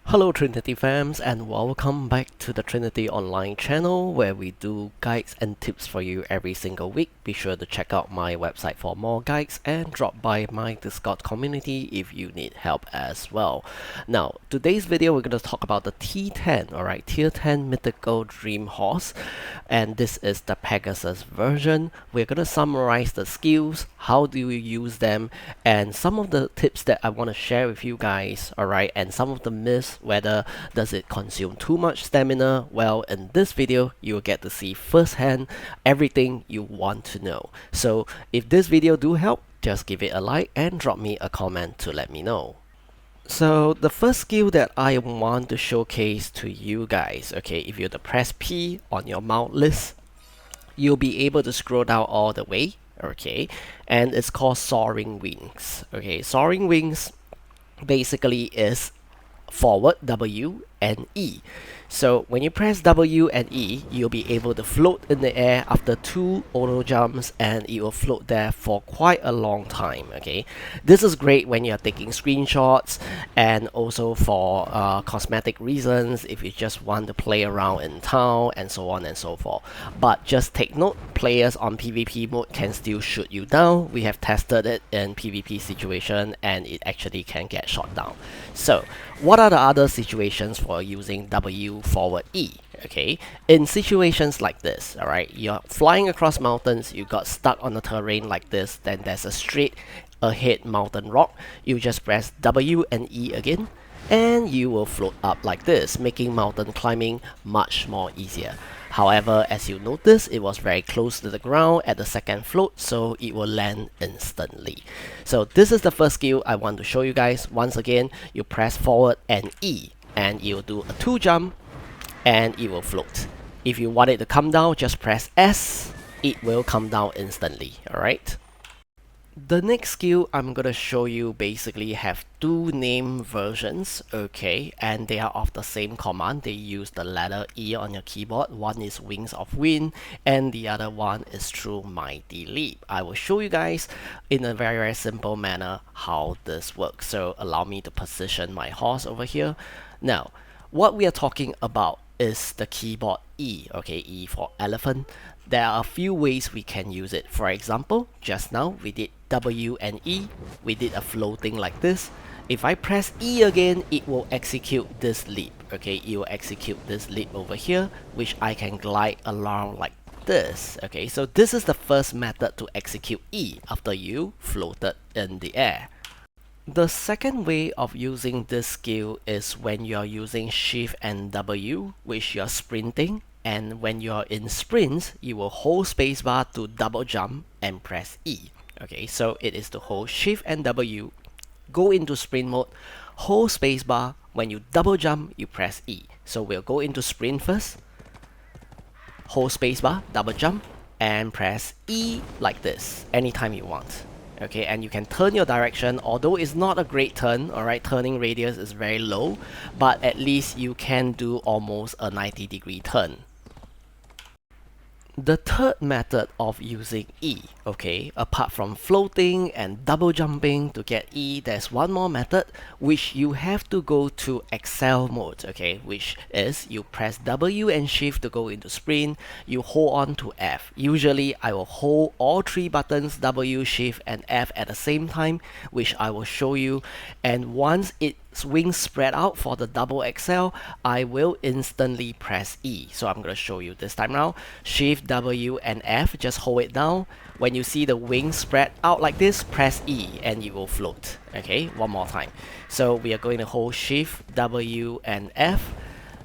Hello Trinity fans, and welcome back to the Trinity online channel where we do guides and tips for you every single week. Be sure to check out my website for more guides and drop by my Discord community if you need help as well. Now, today's video we're going to talk about the T10, alright, tier 10 mythical dream horse, and this is the Pegasus version. We're going to summarize the skills, how do you use them, and some of the tips that I want to share with you guys, alright, and some of the myths. Whether does it consume too much stamina? Well, in this video you'll get to see firsthand everything you want to know. So if this video do help, just give it a like and drop me a comment to let me know. So the first skill that I want to showcase to you guys, okay, if you press P on your mount list, you'll be able to scroll down all the way, okay, and it's called Soaring Wings. Okay, Soaring Wings basically is forward W and E. So when you press W and E, you'll be able to float in the air after 2 auto jumps, and it will float there for quite a long time. Okay, this is great when you're taking screenshots and also for cosmetic reasons, if you just want to play around in town and so on and so forth. But just take note, players on PvP mode can still shoot you down. We have tested it in PvP situation and it actually can get shot down. So what are the other situations for using W forward E? Okay, in situations like this, alright, you're flying across mountains, you got stuck on the terrain like this, then there's a straight ahead mountain rock, you just press W and E again, and you will float up like this, making mountain climbing much more easier. However, as you notice, it was very close to the ground at the second float, so it will land instantly. So this is the first skill I want to show you guys. Once again, you press forward and E, and you'll do a 2 jump, and it will float. If you want it to come down, just press S, it will come down instantly, alright? The next skill I'm gonna show you basically have 2 name versions, okay, and they are of the same command. They use the letter E on your keyboard. One is Wings of Wind and the other one is True Mighty Leap. I will show you guys in a very simple manner how this works. So allow me to position my horse over here. Now, what we are talking about is the keyboard E, okay, E for elephant. There are a few ways we can use it. For example, just now we did W and E, we did a floating like this. If I press E again, it will execute this leap, okay, it will execute this leap over here, which I can glide along like this, okay. So this is the first method to execute E after you floated in the air. The second way of using this skill is when you're using Shift and W, which you're sprinting, and when you're in sprints, you will hold spacebar to double jump and press E. Okay, so it is to hold Shift and W, go into sprint mode, hold spacebar, when you double jump, you press E. So we'll go into sprint first, hold spacebar, double jump, and press E like this, anytime you want. Okay, and you can turn your direction, although it's not a great turn, alright, turning radius is very low, but at least you can do almost a 90-degree turn. The third method of using E, okay, apart from floating and double jumping to get E, there's one more method which you have to go to Excel mode, okay, which is you press W and Shift to go into sprint, you hold on to F. Usually I will hold all 3 buttons, W, Shift and F at the same time, which I will show you, and once its wings spread out for the double XL, I will instantly press E. So I'm going to show you this time now. Shift, W and F, just hold it down. When you see the wings spread out like this, press E and you will float. Okay, one more time. So we are going to hold Shift, W and F.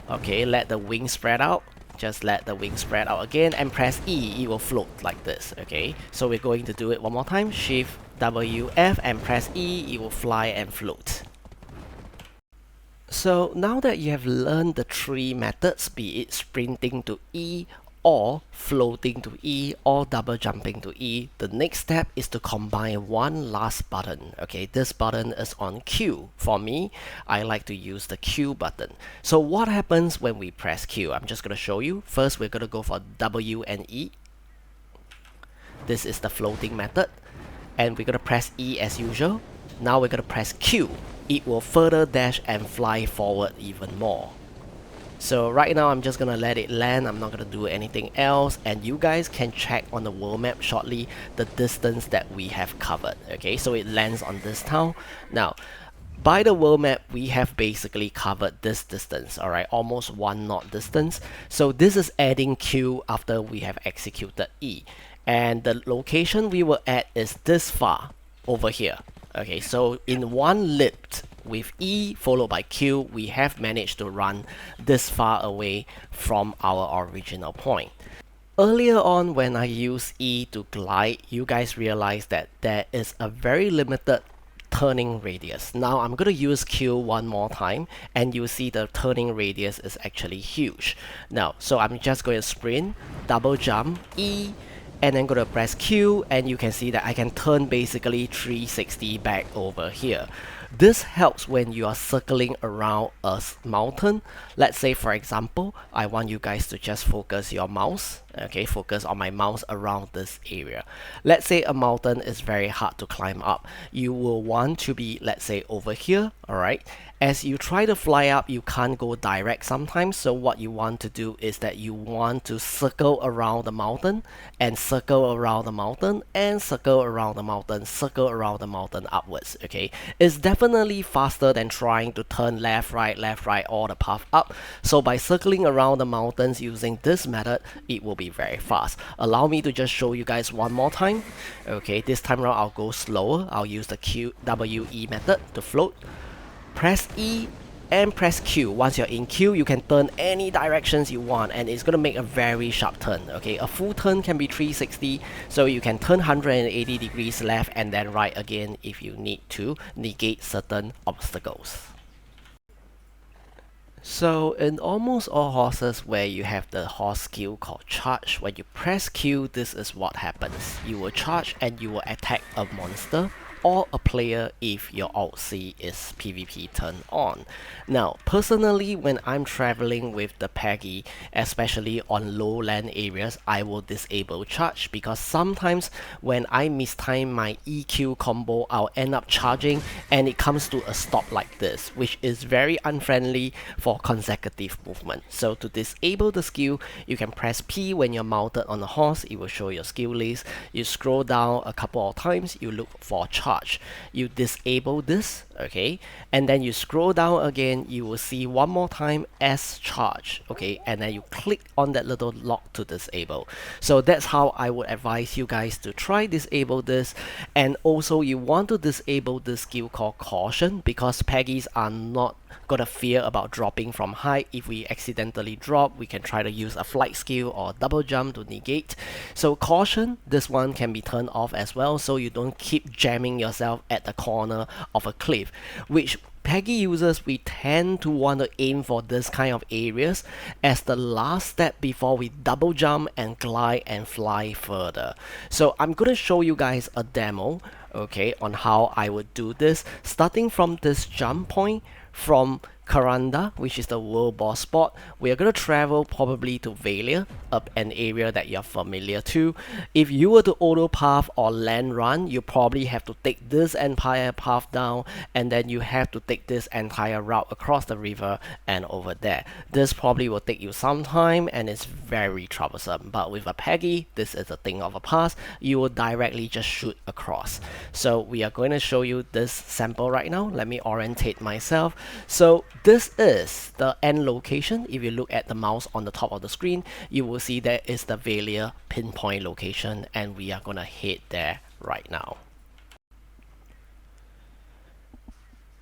Okay, let the wings spread out. Just let the wings spread out again and press E, it will float like this. Okay, so we're going to do it one more time. Shift, W, F and press E, it will fly and float. So now that you have learned the 3 methods, be it sprinting to E, or floating to E, or double jumping to E, the next step is to combine one last button. Okay, this button is on Q. For me, I like to use the Q button. So what happens when we press Q? I'm just going to show you. First, we're going to go for W and E. This is the floating method. And we're going to press E as usual. Now we're going to press Q. it will further dash and fly forward even more. So right now I'm just gonna let it land, I'm not gonna do anything else, and you guys can check on the world map shortly the distance that we have covered. Okay, so it lands on this town. Now, by the world map, we have basically covered this distance, alright, almost 1 knot distance. So this is adding Q after we have executed E. And the location we were at is this far, over here. Okay, so in 1 lift, with E followed by Q, we have managed to run this far away from our original point. Earlier on, when I used E to glide, you guys realize that there is a very limited turning radius. Now I'm going to use Q one more time, and you see the turning radius is actually huge. Now, so I'm just going to sprint, double jump, E, and then going to press Q, and you can see that I can turn basically 360 back over here. This helps when you are circling around a mountain. Let's say, for example, I want you guys to just focus your mouse, okay, focus on my mouse around this area. Let's say a mountain is very hard to climb up. You will want to be, let's say, over here, alright? As you try to fly up, you can't go direct sometimes, so what you want to do is that you want to circle around the mountain, and circle around the mountain, and circle around the mountain, circle around the mountain upwards, okay? It's definitely faster than trying to turn left, right, all the path up. So by circling around the mountains using this method, it will be very fast. Allow me to just show you guys one more time. Okay, this time around I'll go slower. I'll use the QWE method to float. Press E and press Q. Once you're in Q, you can turn any directions you want, and it's gonna make a very sharp turn. Okay, a full turn can be 360, so you can turn 180 degrees left and then right again if you need to negate certain obstacles. So in almost all horses where you have the horse skill called charge, when you press Q, this is what happens. You will charge and you will attack a monster or a player if your alt C is PvP turned on. Now, personally, when I'm traveling with the Peggy, especially on lowland areas, I will disable charge, because sometimes when I mistime my EQ combo, I'll end up charging and it comes to a stop like this, which is very unfriendly for consecutive movement. So to disable the skill, you can press P when you're mounted on a horse, it will show your skill list. You scroll down a couple of times, you look for charge. You disable this, okay, and then you scroll down again, you will see one more time S charge, okay, and then you click on that little lock to disable. So that's how I would advise you guys to try disable this. And also you want to disable this skill called caution, because Peggies are not gonna fear about dropping from height. If we accidentally drop, we can try to use a flight skill or double jump to negate. So caution, this one can be turned off as well, so you don't keep jamming yourself at the corner of a cliff, which Peggy users, we tend to want to aim for this kind of areas as the last step before we double jump and glide and fly further. So I'm going to show you guys a demo, okay, on how I would do this, starting from this jump point from Karanda, which is the world boss spot. We are going to travel probably to Valia, up an area that you're familiar to. If you were to auto path or land run, you probably have to take this entire path down, and then you have to take this entire route across the river and over there. This probably will take you some time and it's very troublesome, but with a Peggy, this is a thing of a past. You will directly just shoot across. So we are going to show you this sample right now. Let me orientate myself. So this is the end location. If you look at the mouse on the top of the screen, you will see that is the Valia pinpoint location, and we are gonna head there right now.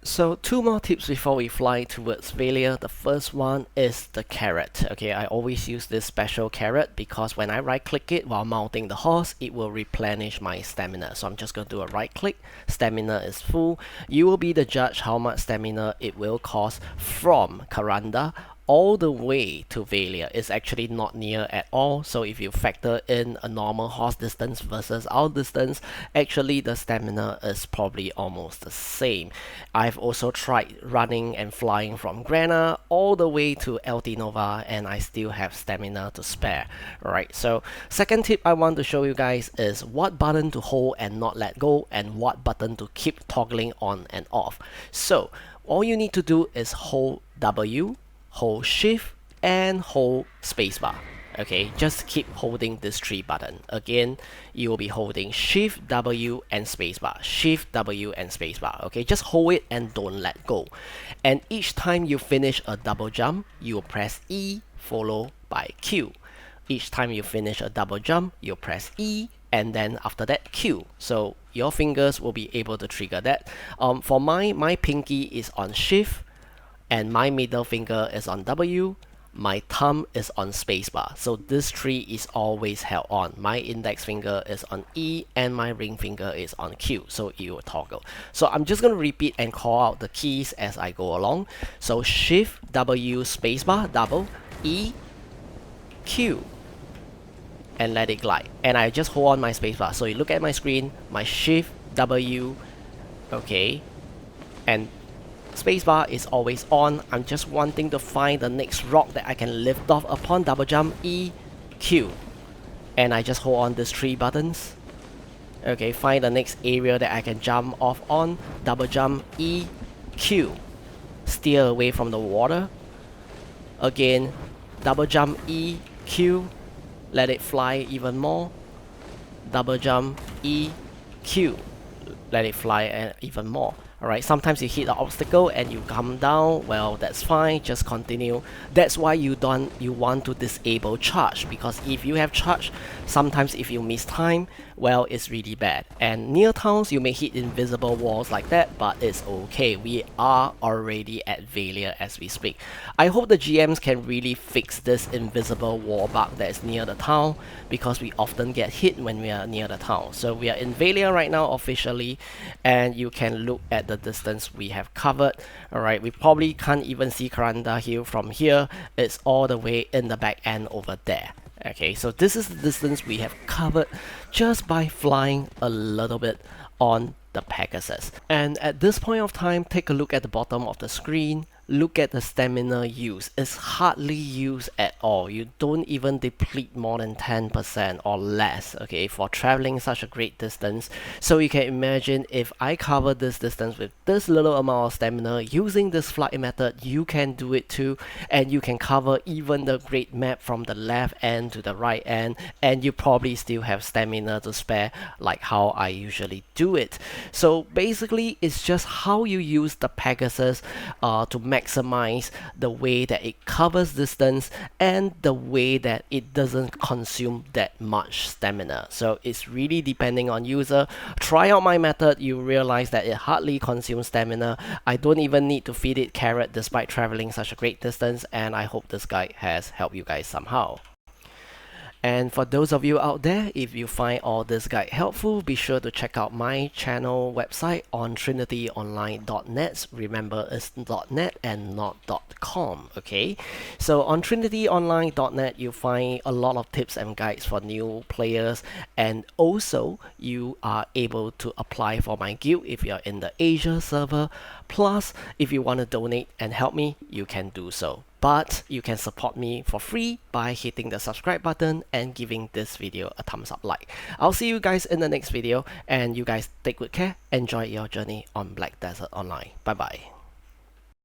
So 2 more tips before we fly towards Valia. The first one is the carrot. Okay, I always use this special carrot because when I right click it while mounting the horse, it will replenish my stamina. So I'm just going to do a right click, stamina is full. You will be the judge how much stamina it will cost from Karanda all the way to failure is actually not near at all. So if you factor in a normal horse distance versus our distance, actually the stamina is probably almost the same. I've also tried running and flying from Grana all the way to Altinova, and I still have stamina to spare. Alright, so second tip I want to show you guys is what button to hold and not let go, and what button to keep toggling on and off. So all you need to do is hold W, hold shift, and hold spacebar. Okay, just keep holding this 3 button. Again, you will be holding shift W and spacebar, shift W and spacebar. Okay, just hold it and don't let go. And each time you finish a double jump, you will press E followed by Q. Each time you finish a double jump, you press E, and then after that Q. So your fingers will be able to trigger that. For my pinky is on shift, and my middle finger is on W. My thumb is on spacebar. So this 3 is always held on. My index finger is on E, and my ring finger is on Q. So it will toggle. So I'm just going to repeat and call out the keys as I go along. So shift W spacebar double, E, Q, and let it glide. And I just hold on my spacebar. So you look at my screen, my shift W, okay, and spacebar is always on. I'm just wanting to find the next rock that I can lift off upon double jump, E, Q, and I just hold on these 3 buttons. Okay, find the next area that I can jump off on, double jump, E, Q, steer away from the water. Again, double jump, E, Q, let it fly even more, double jump, E, Q, let it fly even more. Alright, sometimes you hit an obstacle and you come down, well, that's fine, just continue. That's why you want to disable charge, because if you have charge, sometimes if you miss time, well, it's really bad. And near towns, you may hit invisible walls like that, but it's okay. We are already at failure as we speak. I hope the GMs can really fix this invisible wall bug that is near the town, because we often get hit when we are near the town. So we are in failure right now officially, and you can look at the distance we have covered. Alright, we probably can't even see Karanda Hill from here. It's all the way in the back end over there. Okay, so this is the distance we have covered just by flying a little bit on the Pegasus. And at this point of time, take a look at the bottom of the screen. Look at the stamina use. It's hardly used at all. You don't even deplete more than 10% or less, okay, for traveling such a great distance. So you can imagine if I cover this distance with this little amount of stamina using this flight method, you can do it too, and you can cover even the great map from the left end to the right end, and you probably still have stamina to spare, like how I usually do it. So basically, it's just how you use the Pegasus to maximize the way that it covers distance and the way that it doesn't consume that much stamina. So it's really depending on user. Try out my method, you realize that it hardly consumes stamina. I don't even need to feed it carrot despite traveling such a great distance, and I hope this guide has helped you guys somehow. And for those of you out there, if you find all this guide helpful, be sure to check out my channel website on trinityonline.net. Remember, it's .net and not .com, okay? So on trinityonline.net, you find a lot of tips and guides for new players, and also you are able to apply for my guild if you're in the Asia server. Plus, if you want to donate and help me, you can do so. But you can support me for free by hitting the subscribe button and giving this video a thumbs up like. I'll see you guys in the next video, and you guys take good care. Enjoy your journey on Black Desert Online. Bye bye.